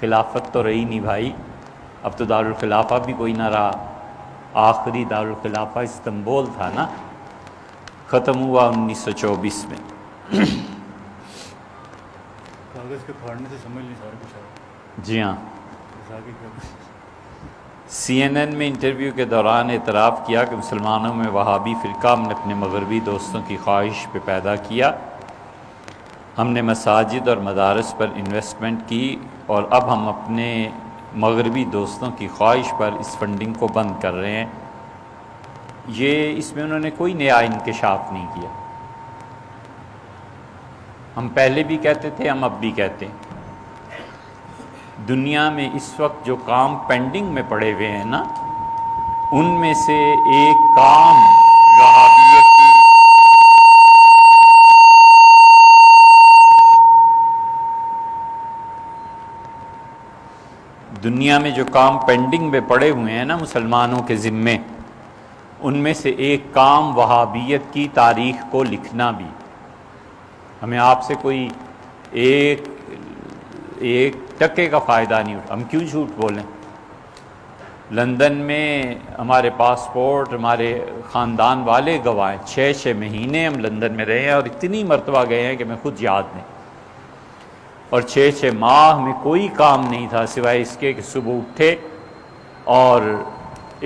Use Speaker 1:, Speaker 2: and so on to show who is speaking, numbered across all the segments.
Speaker 1: خلافت تو رہی نہیں بھائی، اب تو دارالخلافہ بھی کوئی نہ رہا۔ آخری دارالخلافہ استنبول تھا نا، ختم ہوا 1924 میں۔
Speaker 2: کاغذ کے پھاڑنے سے سمجھ نہیں سارا کچھ آیا۔
Speaker 1: جی ہاں،
Speaker 2: آگے کیا؟
Speaker 1: CNN میں انٹرویو کے دوران اعتراف کیا کہ مسلمانوں میں وہابی فرقہ ہم نے اپنے مغربی دوستوں کی خواہش پہ پیدا کیا۔ ہم نے مساجد اور مدارس پر انویسٹمنٹ کی اور اب ہم اپنے مغربی دوستوں کی خواہش پر اس فنڈنگ کو بند کر رہے ہیں۔ یہ اس میں انہوں نے کوئی نیا انکشاف نہیں کیا۔ ہم پہلے بھی کہتے تھے، ہم اب بھی کہتے ہیں، دنیا میں اس وقت جو کام پینڈنگ میں پڑے ہوئے ہیں نا، ان میں سے ایک کام وہابیت کی دنیا میں جو کام پینڈنگ میں پڑے ہوئے ہیں نا مسلمانوں کے ذمے، ان میں سے ایک کام وہابیت کی تاریخ کو لکھنا بھی۔ ہمیں آپ سے کوئی ایک ٹکے کا فائدہ نہیں اٹھا، ہم کیوں جھوٹ بولیں؟ لندن میں ہمارے پاسپورٹ، ہمارے خاندان والے گواہ ہیں، 6 مہینے ہم لندن میں رہے ہیں اور اتنی مرتبہ گئے ہیں کہ میں خود یاد نہیں، اور 6 ماہ میں کوئی کام نہیں تھا سوائے اس کے کہ صبح اٹھے اور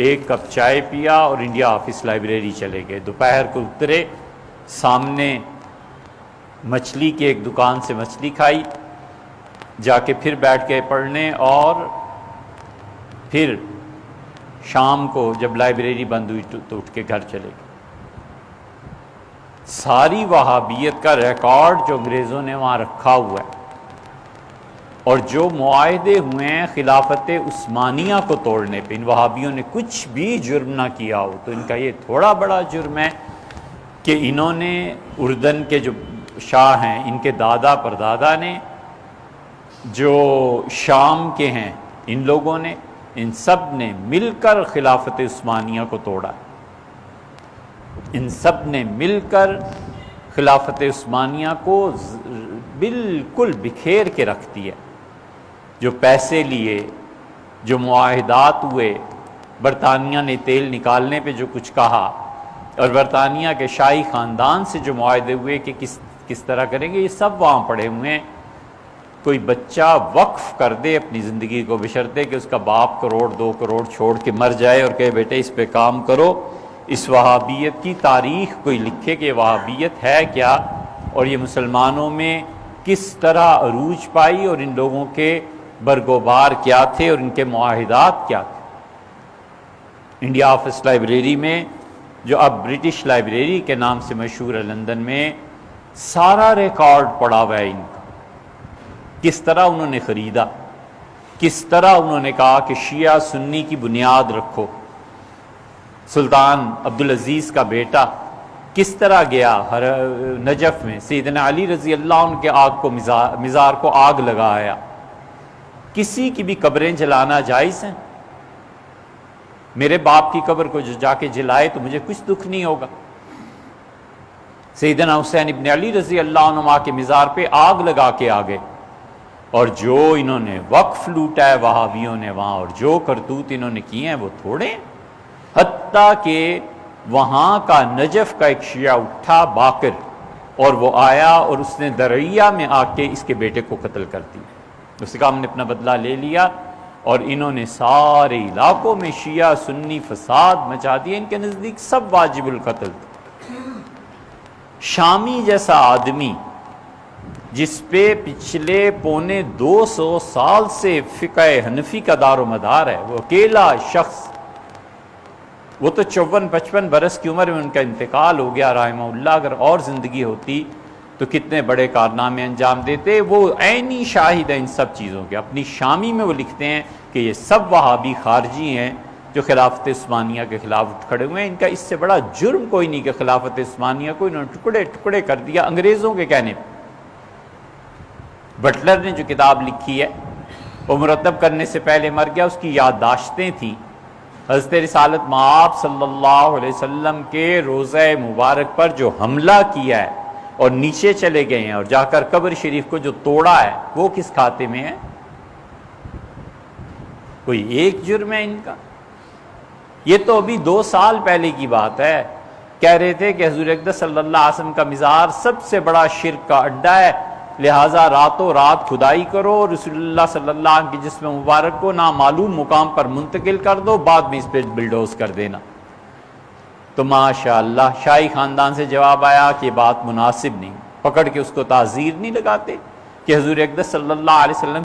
Speaker 1: ایک کپ چائے پیا اور انڈیا آفس لائبریری چلے گئے، دوپہر کو اترے، سامنے مچھلی کی ایک دکان سے مچھلی کھائی، جا کے پھر بیٹھ کے پڑھنے، اور پھر شام کو جب لائبریری بند ہوئی تو اٹھ کے گھر چلے گئے۔ ساری وہابیت کا ریکارڈ جو انگریزوں نے وہاں رکھا ہوا ہے، اور جو معاہدے ہوئے ہیں خلافت عثمانیہ کو توڑنے پہ، ان وہابیوں نے کچھ بھی جرم نہ کیا ہو، تو ان کا یہ تھوڑا بڑا جرم ہے کہ انہوں نے اردن کے جو شاہ ہیں، ان کے دادا پردادا نے، جو شام کے ہیں ان لوگوں نے، ان سب نے مل کر خلافت عثمانیہ کو توڑا، ان سب نے مل کر خلافت عثمانیہ کو بالکل بکھیر کے رکھ دیا۔ جو پیسے لیے، جو معاہدات ہوئے، برطانیہ نے تیل نکالنے پہ جو کچھ کہا، اور برطانیہ کے شاہی خاندان سے جو معاہدے ہوئے کہ کس طرح کریں گے، یہ سب وہاں پڑے ہوئے ہیں۔ کوئی بچہ وقف کر دے اپنی زندگی کو، بشرطے کہ اس کا باپ 1-2 کروڑ چھوڑ کے مر جائے اور کہے بیٹے اس پہ کام کرو، اس وہابیت کی تاریخ کوئی لکھے کہ وہابیت ہے کیا، اور یہ مسلمانوں میں کس طرح عروج پائی، اور ان لوگوں کے برگوبار کیا تھے اور ان کے معاہدات کیا تھے۔ انڈیا آفس لائبریری میں، جو اب برٹش لائبریری کے نام سے مشہور ہے لندن میں، سارا ریکارڈ پڑا ہوا ہے ان کا، کس طرح انہوں نے خریدا، کس طرح انہوں نے کہا کہ شیعہ سنی کی بنیاد رکھو۔ سلطان عبدالعزیز کا بیٹا کس طرح گیا نجف میں، سیدنا علی رضی اللہ عنہ کے مزار کو آگ لگایا۔ کسی کی بھی قبریں جلانا جائز ہیں؟ میرے باپ کی قبر کو جو جا کے جلائے تو مجھے کچھ دکھ نہیں ہوگا۔ سیدنا حسین ابن علی رضی اللہ عنہ کے مزار پہ آگ لگا کے آگے، اور جو انہوں نے وقف لوٹا ہے وہابیوں نے وہاں، اور جو کرتوت انہوں نے کیے ہیں وہ تھوڑے ہیں۔ حتیٰ کہ وہاں کا نجف کا ایک شیعہ اٹھا باقر، اور وہ آیا اور اس نے درعیہ میں آ کے اس کے بیٹے کو قتل کر دیا۔ اس کا ہم نے اپنا بدلہ لے لیا، اور انہوں نے سارے علاقوں میں شیعہ سنی فساد مچا دیا، ان کے نزدیک سب واجب القتل تھے۔ شامی جیسا آدمی جس پہ پچھلے 250 سال سے فقہ حنفی کا دار و مدار ہے، وہ اکیلا شخص، وہ تو 54-55 برس کی عمر میں ان کا انتقال ہو گیا رحمہ اللہ۔ اگر اور زندگی ہوتی تو کتنے بڑے کارنامے انجام دیتے۔ وہ عینی شاہد ہے ان سب چیزوں کے۔ اپنی شامی میں وہ لکھتے ہیں کہ یہ سب وہابی خارجی ہیں جو خلافت عثمانیہ کے خلاف اٹھ کھڑے ہوئے ہیں۔ ان کا اس سے بڑا جرم کوئی نہیں کہ خلافت عثمانیہ کو انہوں نے ٹکڑے ٹکڑے کر دیا انگریزوں کے کہنے پہ۔ بٹلر نے جو کتاب لکھی ہے وہ مرتب کرنے سے پہلے مر گیا، اس کی یادداشتیں تھیں۔ حضرت رسالت مآب صلی اللہ علیہ وسلم کے روضہ مبارک پر جو حملہ کیا ہے اور نیچے چلے گئے ہیں اور جا کر قبر شریف کو جو توڑا ہے، وہ کس کھاتے میں ہے؟ کوئی ایک جرم ہے ان کا؟ یہ تو ابھی 2 سال پہلے کی بات ہے، کہہ رہے تھے کہ حضور اقدس صلی اللہ علیہ وسلم کا مزار سب سے بڑا شرک کا اڈا ہے، لہٰذا راتوں رات کھدائی کرو اور رسول اللہ صلی اللہ علیہ وسلم کے جسم مبارک کو نامعلوم مقام پر منتقل کر دو، بعد میں اس پہ بلڈوز کر دینا۔ تو ماشاءاللہ شاہی خاندان سے جواب آیا کہ یہ بات مناسب نہیں، پکڑ کے اس کو تعزیر نہیں لگاتے کہ حضور اقدس صلی اللہ علیہ وسلم